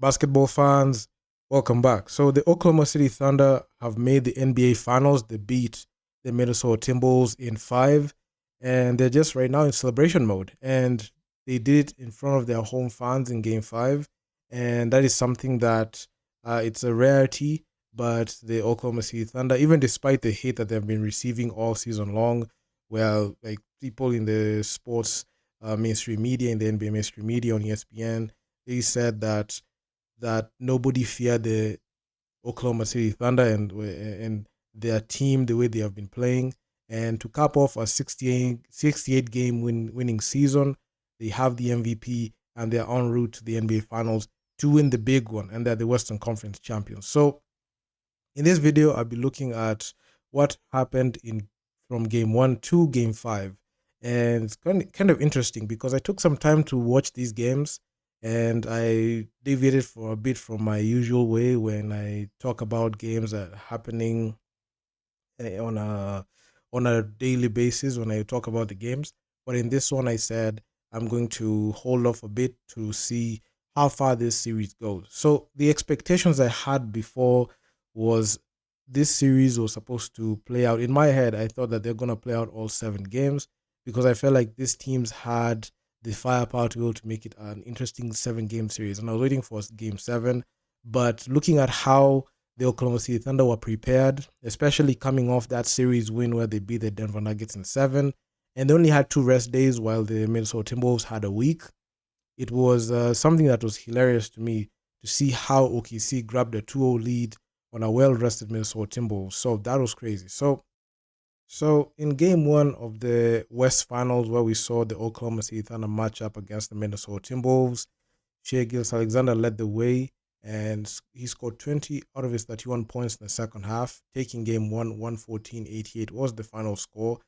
Basketball fans, welcome back. So the Oklahoma City Thunder have made the NBA Finals. They beat the Minnesota Timberwolves in 5, and they're just right now in celebration mode. And they did it in front of their home fans in Game 5, and that is something that it's a rarity. But the Oklahoma City Thunder, even despite the hate that they've been receiving all season long, well, like people in the sports mainstream media, in the NBA mainstream media on ESPN, they said that nobody feared the Oklahoma City Thunder and their team the way they have been playing. And to cap off a 68 game winning season, they have the MVP and they're en route to the NBA Finals to win the big one, and they're the Western Conference champions. So in this video, I'll be looking at what happened in from game 1 to game 5. And it's kind of interesting because I took some time to watch these games and I deviated for a bit from my usual way when I talk about games that are happening on a daily basis when I talk about the games. But in this one, I said I'm going to hold off a bit to see how far this series goes. So the expectations I had before was this series was supposed to play out. In my head, I thought that they're going to play out all 7 games because I felt like these teams had the firepower to be able to make it an interesting 7 game series. And I was waiting for game 7. But looking at how the Oklahoma City Thunder were prepared, especially coming off that series win where they beat the Denver Nuggets in 7, and they only had 2 rest days while the Minnesota Timberwolves had a week. It was something that was hilarious to me to see how OKC grabbed a 2-0 lead on a well-rested Minnesota Timberwolves. So that was crazy. So in game 1 of the West Finals, where we saw the Oklahoma City Thunder match up against the Minnesota Timberwolves, Shai Gilgeous-Alexander led the way, and he scored 20 out of his 31 points in the second half, taking game 1, 114-88 was the final score.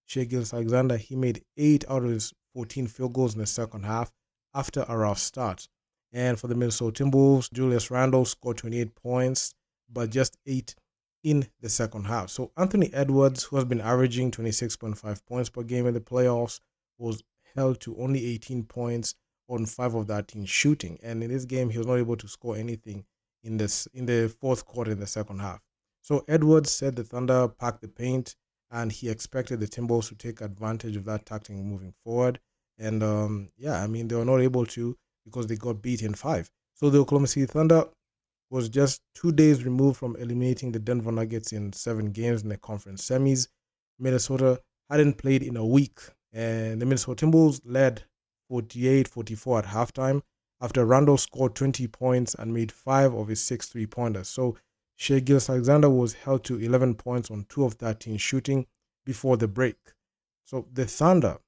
Shai Gilgeous-Alexander, he made 8 out of his 14 field goals in the second half after a rough start. And for the Minnesota Timberwolves, Julius Randle scored 28 points, but just 8 in the second half. So Anthony Edwards, who has been averaging 26.5 points per game in the playoffs, was held to only 18 points on 5 of that team shooting. And in this game, he was not able to score anything in the fourth quarter in the second half. So Edwards said the Thunder packed the paint, and he expected the Timberwolves to take advantage of that tactic moving forward. And they were not able to because they got beat in 5. So the Oklahoma City Thunder was just 2 days removed from eliminating the Denver Nuggets in 7 games in the conference semis. Minnesota hadn't played in a week, and the Minnesota Timberwolves led 48-44 at halftime after Randall scored 20 points and made 5 of his 6 3-pointers. So Shai Gilgeous-Alexander was held to 11 points on 2 of 13 shooting before the break. So the Thunder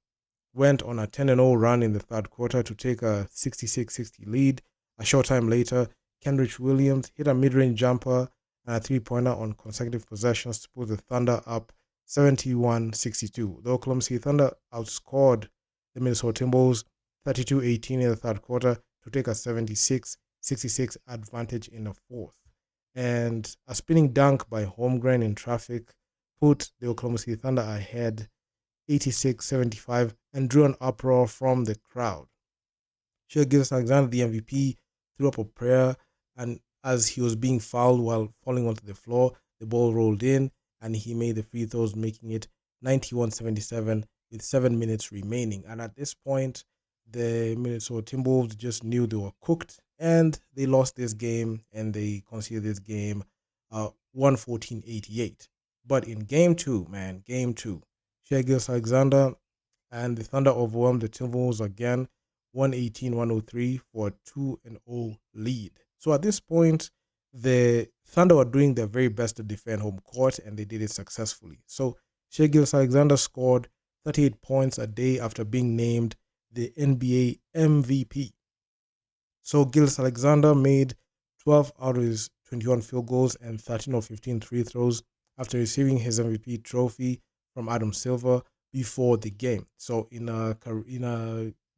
went on a 10-0 run in the third quarter to take a 66-60 lead. A short time later, Kenrich Williams hit a mid-range jumper and a 3-pointer on consecutive possessions to put the Thunder up 71-62. The Oklahoma City Thunder outscored the Minnesota Timberwolves 32-18 in the third quarter to take a 76-66 advantage in the fourth. And a spinning dunk by Holmgren in traffic put the Oklahoma City Thunder ahead 86-75 and drew an uproar from the crowd. Shai Gilgeous-Alexander, the MVP, threw up a prayer, and as he was being fouled while falling onto the floor, the ball rolled in and he made the free throws, making it 91-77 with 7 minutes remaining. And at this point, the Minnesota Timberwolves just knew they were cooked, and they lost this game, and they conceded this game 114-88. But in game 2, Shai Gilgeous-Alexander and the Thunder overwhelmed the Timberwolves again, 118-103 for a 2-0 lead. So at this point, the Thunder were doing their very best to defend home court, and they did it successfully. So Shai Gilgeous-Alexander scored 38 points a day after being named the NBA MVP. So Gilgeous-Alexander made 12 out of his 21 field goals and 13 of 15 free throws after receiving his MVP trophy from Adam Silver before the game. So in a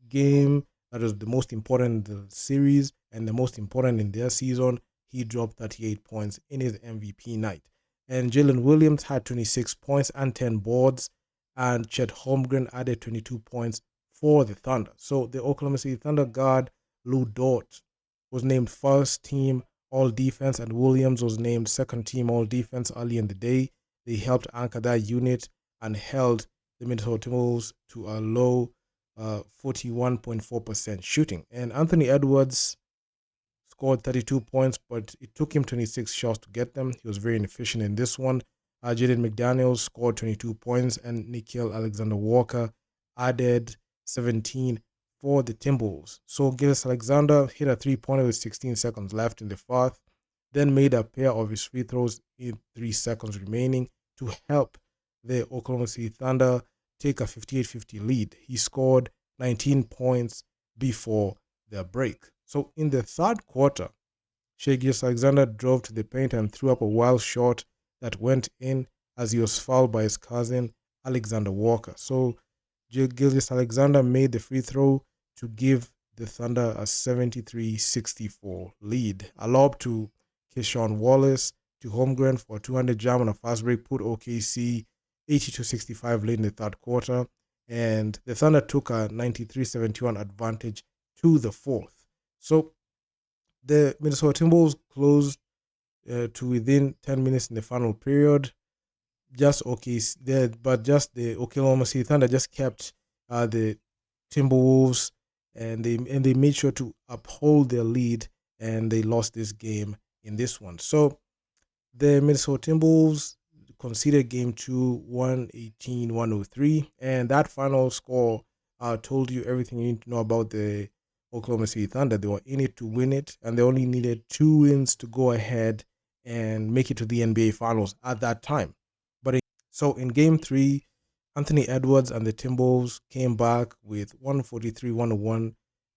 game that was the most important in the series and the most important in their season, he dropped 38 points in his MVP night. And Jalen Williams had 26 points and 10 boards, and Chet Holmgren added 22 points for the Thunder. So the Oklahoma City Thunder guard Lou Dort was named first team all defense, and Williams was named second team all defense early in the day. They helped anchor that unit and held the Minnesota Timberwolves to a low 41.4% shooting. And Anthony Edwards scored 32 points, but it took him 26 shots to get them. He was very inefficient in this one. Jaden McDaniels scored 22 points, and Nickeil Alexander-Walker added 17 for the Timberwolves. So Gilgeous-Alexander hit a three-pointer with 16 seconds left in the fourth, then made a pair of his free throws in 3 seconds remaining to help the Oklahoma City Thunder take a 58-50 lead. He scored 19 points before the break. So in the third quarter, Shai Gilgeous-Alexander drove to the paint and threw up a wild shot that went in as he was fouled by his cousin Alexander Walker. So Gilgeous-Alexander made the free throw to give the Thunder a 73-64 lead. A lob to Keyshawn Wallace to Holmgren for a 200 jam on a fast break put OKC 80-65 late in the third quarter, and the Thunder took a 93-71 advantage to the fourth. So the Minnesota Timberwolves closed to within 10 minutes in the final period. Just OKC there, but just the Oklahoma City Thunder just kept the Timberwolves, and they made sure to uphold their lead, and they lost this game in this one. So the Minnesota Timberwolves conceded game 2, 118-103, and that final score told you everything you need to know about the Oklahoma City Thunder. They were in it to win it, and they only needed 2 wins to go ahead and make it to the NBA Finals at that time. So in game 3, Anthony Edwards and the Timberwolves came back with 143-101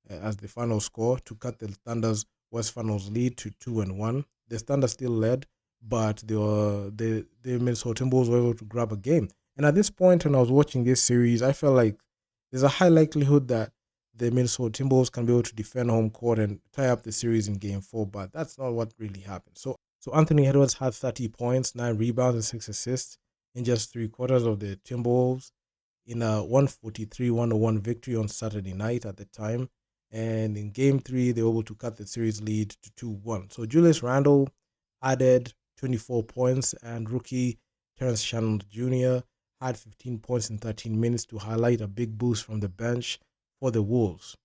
as the final score to cut the Thunder's West Finals lead to 2-1. The Thunder still led, but the Minnesota Timberwolves were able to grab a game. And at this point, when I was watching this series, I felt like there's a high likelihood that the Minnesota Timberwolves can be able to defend home court and tie up the series in game 4, but that's not what really happened. So Anthony Edwards had 30 points, 9 rebounds, and 6 assists in just 3 quarters of the Timberwolves in a 143-101 victory on Saturday night at the time. And in game 3, they were able to cut the series lead to 2-1. So Julius Randle added 24 points, and rookie Terrence Shannon Jr. had 15 points in 13 minutes to highlight a big boost from the bench for the Wolves,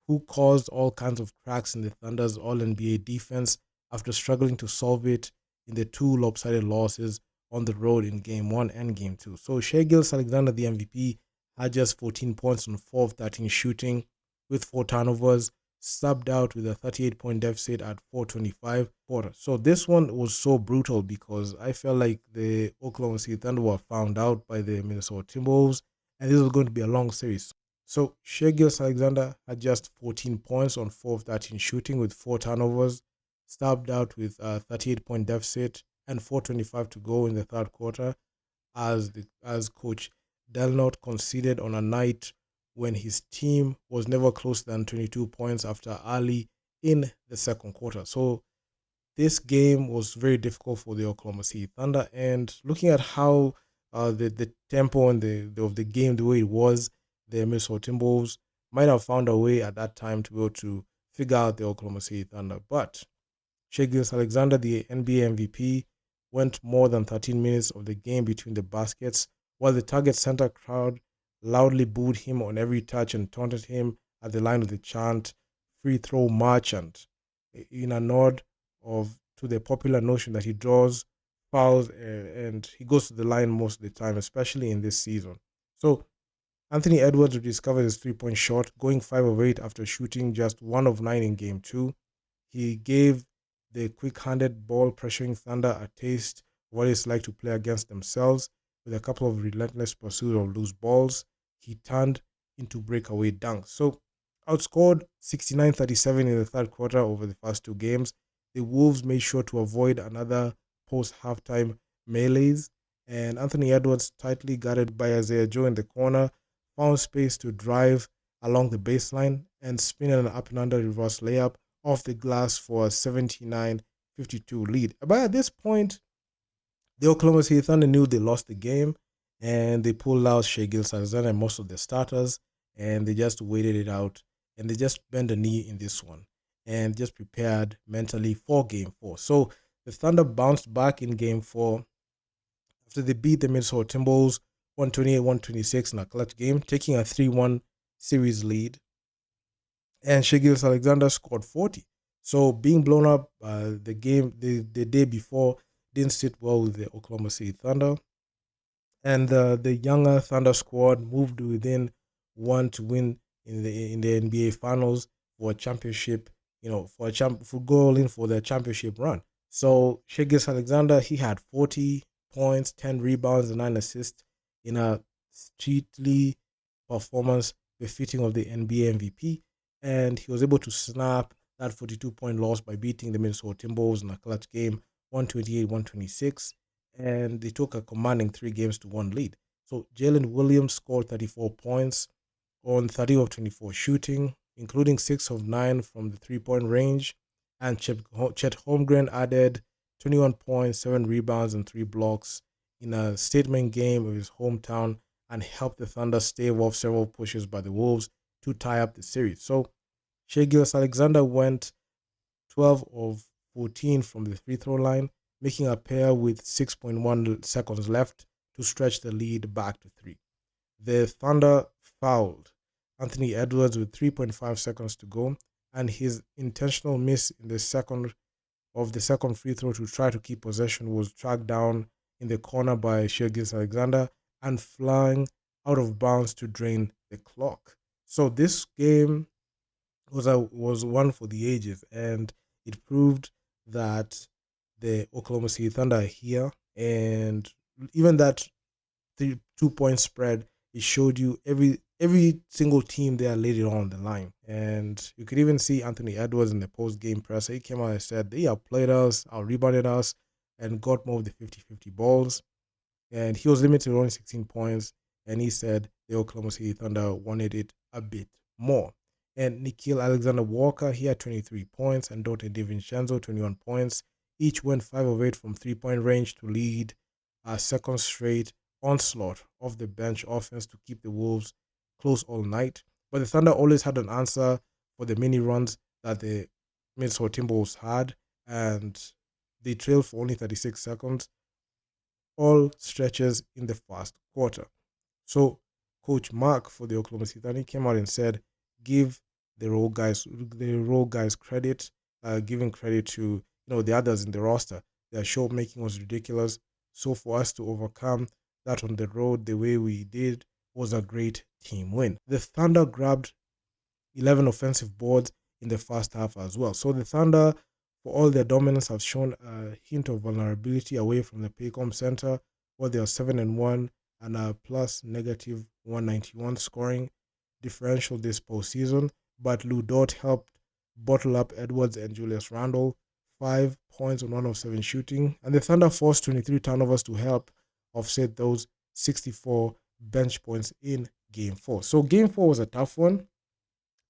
who caused all kinds of cracks in the Thunder's All-NBA defense after struggling to solve it in the 2 lopsided losses on the road in Game 1 and Game 2. So Shai Gilgeous-Alexander, the MVP, had just 14 points on 4 of 13 shooting with 4 turnovers, subbed out with a 38-point deficit at 4:25 quarter. So this one was so brutal because I felt like the Oklahoma City Thunder were found out by the Minnesota Timberwolves, and this was going to be a long series. So Shai Gilgeous-Alexander had just 14 points on 4 of 13 shooting with 4 turnovers, subbed out with a 38-point deficit and 4:25 to go in the third quarter, as Coach Delnott conceded on a night when his team was never closer than 22 points after early in the second quarter. So this game was very difficult for the Oklahoma City Thunder, and looking at how the tempo and of the game, the way it was, the Minnesota Timberwolves might have found a way at that time to be able to figure out the Oklahoma City Thunder. But Shai Gilgeous-Alexander, the NBA MVP, went more than 13 minutes of the game between the baskets, while the Target Center crowd loudly booed him on every touch and taunted him at the line with the chant, "Free throw merchant," in a nod to the popular notion that he draws fouls and he goes to the line most of the time, especially in this season. So Anthony Edwards rediscovered his 3-point shot, going 5 of 8 after shooting just 1 of 9 in Game 2. He gave the quick-handed ball pressuring Thunder a taste of what it's like to play against themselves. With a couple of relentless pursuit of loose balls, he turned into breakaway dunks. So outscored 69-37 in the third quarter over the first 2 games, the Wolves made sure to avoid another post-halftime melees, and Anthony Edwards, tightly guarded by Isaiah Joe in the corner, found space to drive along the baseline and spin an up and under reverse layup off the glass for a 79-52 lead. But at this point, the Oklahoma City Thunder knew they lost the game, and they pulled out Shai Gilgeous-Alexander and most of the starters, and they just waited it out, and they just bent the knee in this one. and just prepared mentally for game four. So the Thunder bounced back in game four after they beat the Minnesota Timberwolves 128-126 in a clutch game, taking a 3-1 series lead. And Shai Alexander scored 40. So being blown up the day before didn't sit well with the Oklahoma City Thunder. And the younger Thunder squad moved within one to win in the NBA Finals for a championship, for goal in for the championship run. So Shai Alexander, he had 40 points, 10 rebounds, and 9 assists in a streetly performance befitting of the NBA MVP, and he was able to snap that 42-point loss by beating the Minnesota Timberwolves in a clutch game, 128-126, and they took a commanding 3 games to 1 lead. So Jalen Williams scored 34 points on 30 of 24 shooting, including 6 of 9 from the 3-point range, and Chet Holmgren added 21 points, 7 rebounds, and 3 blocks in a statement game of his hometown and helped the Thunder stave off several pushes by the Wolves to tie up the series. So Shai Alexander went 12 of 14 from the free throw line, making a pair with 6.1 seconds left to stretch the lead back to 3. The Thunder fouled Anthony Edwards with 3.5 seconds to go, and his intentional miss in the second free throw to try to keep possession was tracked down in the corner by Shai Alexander and flying out of bounds to drain the clock. So this game was one for the ages, and it proved that the Oklahoma City Thunder are here, and even that 2-point spread, it showed you every single team there laid it on the line. And you could even see Anthony Edwards in the post-game presser. He came out and said they outplayed us, out-rebounded us, and got more of the 50-50 balls. And he was limited to only 16 points, and he said the Oklahoma City Thunder wanted it a bit more. And Nickeil Alexander-Walker, he had 23 points, and Dante DiVincenzo, 21 points. Each went 5 of 8 from three-point range to lead a second straight onslaught of the bench offense to keep the Wolves close all night. But the Thunder always had an answer for the mini runs that the Minnesota Timberwolves had, and they trailed for only 36 seconds, all stretches in the first quarter. So Coach Mark for the Oklahoma City Thunder came out and said, give the role guys credit, giving credit to the others in the roster. Their shot making was ridiculous. So for us to overcome that on the road the way we did was a great team win. The Thunder grabbed 11 offensive boards in the first half as well. So the Thunder, for all their dominance, have shown a hint of vulnerability away from the Paycom Center, where they are 7-1 and a plus negative 191 scoring differential this postseason. But Lou Dort helped bottle up Edwards and Julius Randle, 5 points on 1 of 7 shooting, and the Thunder forced 23 turnovers to help offset those 64 bench points in Game 4. So Game 4 was a tough one.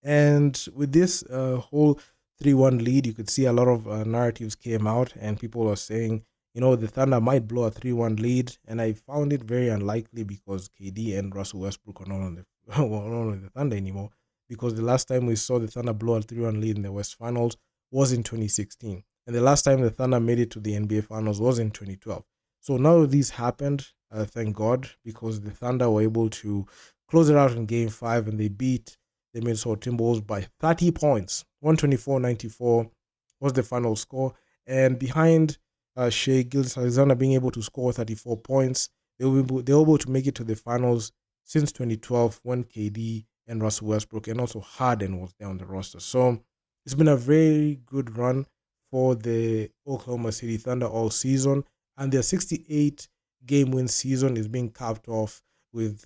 And with this whole 3-1 lead, you could see a lot of narratives came out, and people were saying, the Thunder might blow a 3-1 lead. And I found it very unlikely because KD and Russell Westbrook are not on the Thunder anymore. Because the last time we saw the Thunder blow a 3-1 lead in the West Finals was in 2016. And the last time the Thunder made it to the NBA Finals was in 2012. So now this happened, thank God, because the Thunder were able to close it out in Game 5, and they beat the Minnesota Timberwolves by 30 points. 124-94 was the final score. And behind Shai Alexander being able to score 34 points, they were able to make it to the finals since 2012 when KD and Russell Westbrook and also Harden was there on the roster. So it's been a very good run for the Oklahoma City Thunder all season. And their 68-game win season is being capped off with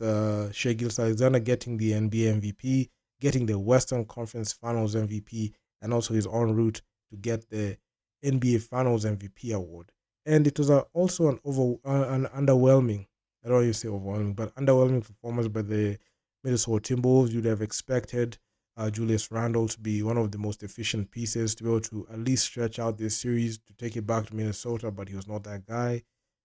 Shai Alexander getting the NBA MVP, getting the Western Conference Finals MVP, and also his en route to get the NBA Finals MVP award. And it was also an underwhelming, I don't even say overwhelming, but underwhelming performance by the Minnesota Timberwolves. You'd have expected Julius Randle to be one of the most efficient pieces to be able to at least stretch out this series to take it back to Minnesota, but he was not that guy.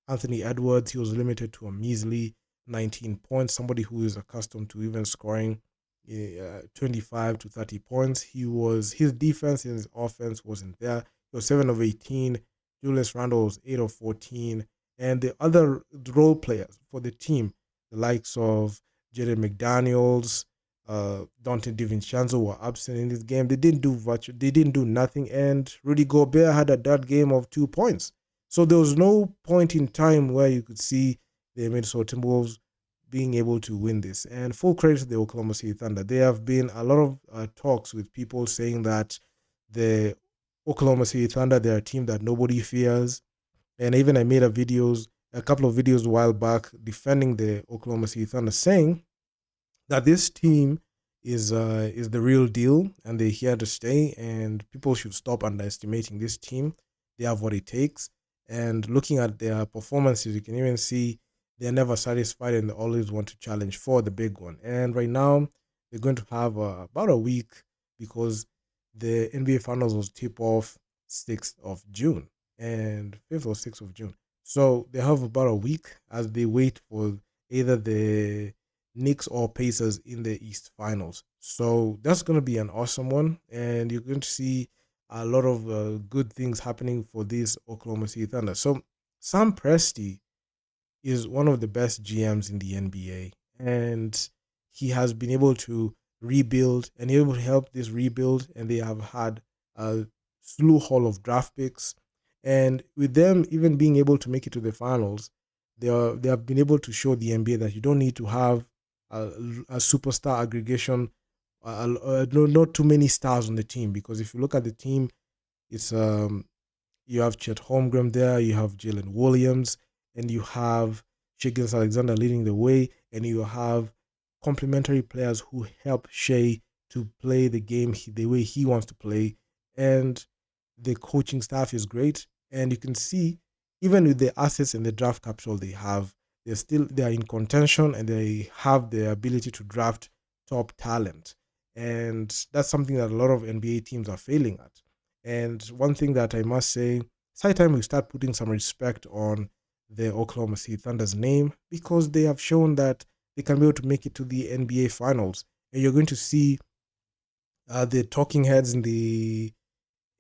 Anthony Edwards, he was limited to a measly 19 points, somebody who is accustomed to even scoring 25 to 30 points. His defense and his offense wasn't there. He was 7 of 18. Julius Randle was 8 of 14. And the other role players for the team, the likes of Jaden McDaniels, Dante DiVincenzo were absent in this game. They didn't do nothing. And Rudy Gobert had a dud game of 2 points. So there was no point in time where you could see the Minnesota Timberwolves being able to win this. And full credit to the Oklahoma City Thunder. There have been a lot of talks with people saying that the Oklahoma City Thunder, they're a team that nobody fears. And even I made a couple of videos a while back defending the Oklahoma City Thunder, saying that this team is the real deal and they're here to stay. And people should stop underestimating this team. They have what it takes. And looking at their performances, you can even see they're never satisfied and they always want to challenge for the big one. And right now, they're going to have about a week because the NBA Finals was tip off 6th of June and 5th or 6th of June. So they have about a week as they wait for either the Knicks or Pacers in the East Finals. So that's going to be an awesome one. And you're going to see a lot of good things happening for this Oklahoma City Thunder. So Sam Presti is one of the best GMs in the NBA, and he has been able to rebuild and able to help this rebuild. And they have had a slew haul of draft picks, and with them even being able to make it to the finals, they have been able to show the NBA that you don't need to have a superstar aggregation, no, not too many stars on the team. Because if you look at the team, it's you have Chet Holmgren there, you have Jalen Williams, and you have Shai Alexander leading the way, and you have complementary players who help Shai to play the game the way he wants to play. And the coaching staff is great, and you can see even with the assets and the draft capital they have, they are in contention and they have the ability to draft top talent. And that's something that a lot of NBA teams are failing at. And one thing that I must say, it's high time we start putting some respect on the Oklahoma City Thunder's name, because they have shown that they can be able to make it to the NBA Finals. And you're going to see the talking heads in the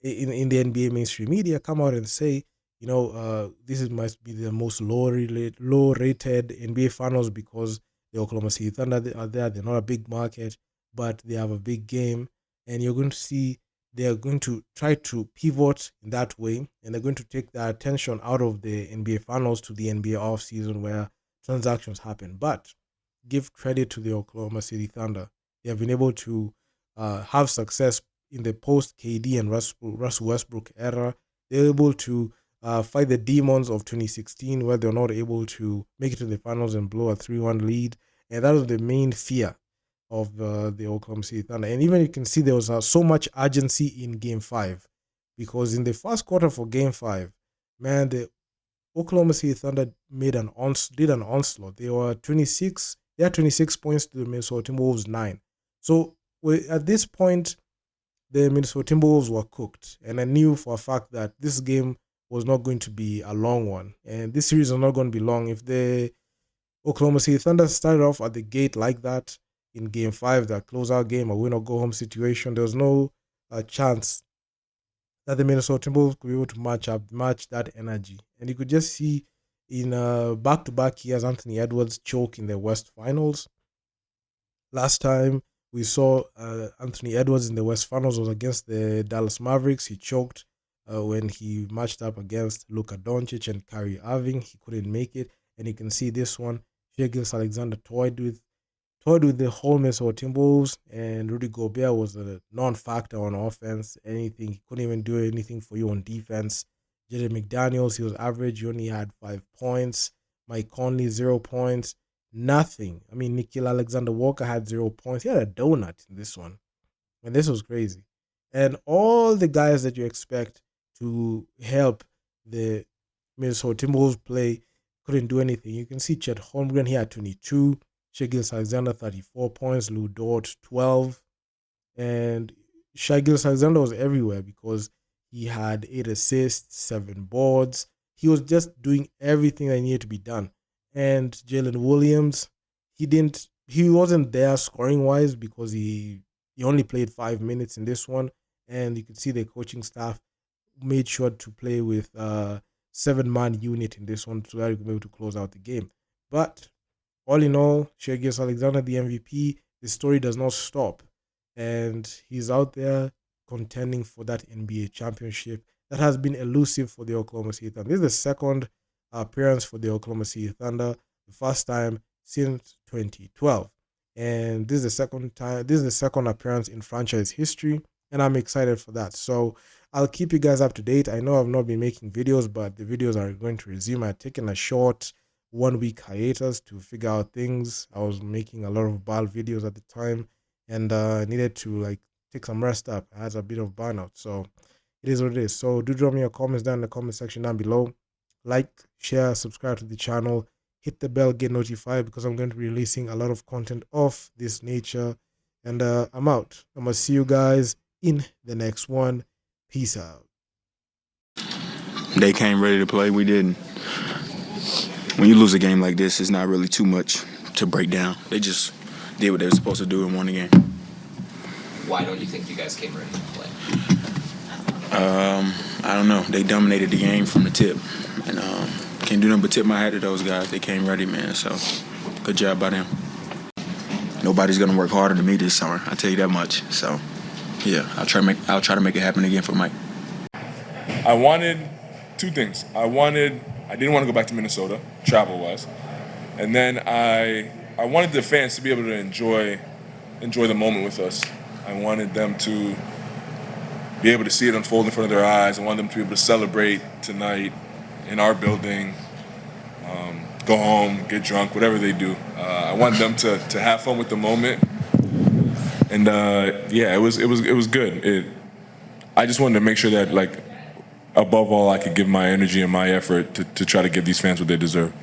NBA mainstream media come out and say, must be the most low rated NBA Finals because the Oklahoma City Thunder are there. They're not a big market, but they have a big game. And you're going to see they are going to try to pivot in that way, and they're going to take their attention out of the NBA Finals to the NBA offseason where transactions happen. But give credit to the Oklahoma City Thunder. They have been able to have success in the post KD and Russell Westbrook era. They're able to fight the demons of 2016, where they're not able to make it to the finals and blow a 3-1 lead. And that was the main fear of the Oklahoma City Thunder. And even you can see there was so much urgency in Game 5, because in the first quarter for Game 5, man, the Oklahoma City Thunder did an onslaught. They had 26 points to the Minnesota Timberwolves 9. So at this point, the Minnesota Timberwolves were cooked. And I knew for a fact that this game was not going to be a long one. And this series is not going to be long. If the Oklahoma City Thunder started off at the gate like that in Game 5, that closeout game, a win or go home situation, there was no chance that the Minnesota Timberwolves could be able to match that energy. And you could just see in back-to-back years, Anthony Edwards choke in the West Finals. Last time we saw Anthony Edwards in the West Finals was against the Dallas Mavericks. He choked when he matched up against Luka Doncic and Kyrie Irving. He couldn't make it. And you can see this one, Shai Alexander toyed with the whole Minnesota Timberwolves, and Rudy Gobert was a non-factor on offense. He couldn't even do anything for you on defense. Jaden McDaniels, he was average. He only had 5 points. Mike Conley, 0 points. Nothing. I mean, Nickeil Alexander-Walker had 0 points. He had a donut in this one. And this was crazy. And all the guys that you expect to help the Minnesota Timberwolves play couldn't do anything. You can see Chet Holmgren, he had 22. Shai Alexander, 34 points. Lou Dort, 12. And Shai Alexander was everywhere because he had 8 assists, 7 boards. He was just doing everything that needed to be done. And Jalen Williams, he didn't he wasn't there scoring wise because he only played 5 minutes in this one, and you could see the coaching staff made sure to play with 7-man unit in this one so that he could be able to close out the game. But all in all, Shai Alexander, the MVP, the story does not stop. And he's out there contending for that NBA championship that has been elusive for the Oklahoma City Thunder. This is the second appearance for the Oklahoma City Thunder, the first time since 2012. And this is the second appearance in franchise history, and I'm excited for that. So I'll keep you guys up to date. I know I've not been making videos, but the videos are going to resume. I've taken a short 1 week hiatus to figure out things. I was making a lot of ball videos at the time, and needed to like take some rest up. I had a bit of burnout, so it is what it is. So do drop me your comments down in the comment section down below. Like, share, subscribe to the channel, hit the bell, get notified, because I'm going to be releasing a lot of content of this nature. And I'm out. I'm gonna see you guys in the next one. Peace out. They came ready to play. We didn't. When you lose a game like this, it's not really too much to break down. They just did what they were supposed to do and won the game. Why don't you think you guys came ready to play? I don't know. They dominated the game from the tip. And can't do nothing but tip my hat to those guys. They came ready, man. So good job by them. Nobody's going to work harder than me this summer. I'll tell you that much. So, yeah, I'll try to make it happen again for Mike. I wanted two things. I didn't want to go back to Minnesota, travel-wise. And then I wanted the fans to be able to enjoy the moment with us. I wanted them to be able to see it unfold in front of their eyes. I wanted them to be able to celebrate tonight in our building, go home, get drunk, whatever they do. I wanted them to have fun with the moment. And yeah, it was good. I just wanted to make sure that, like, above all, I could give my energy and my effort to try to give these fans what they deserve.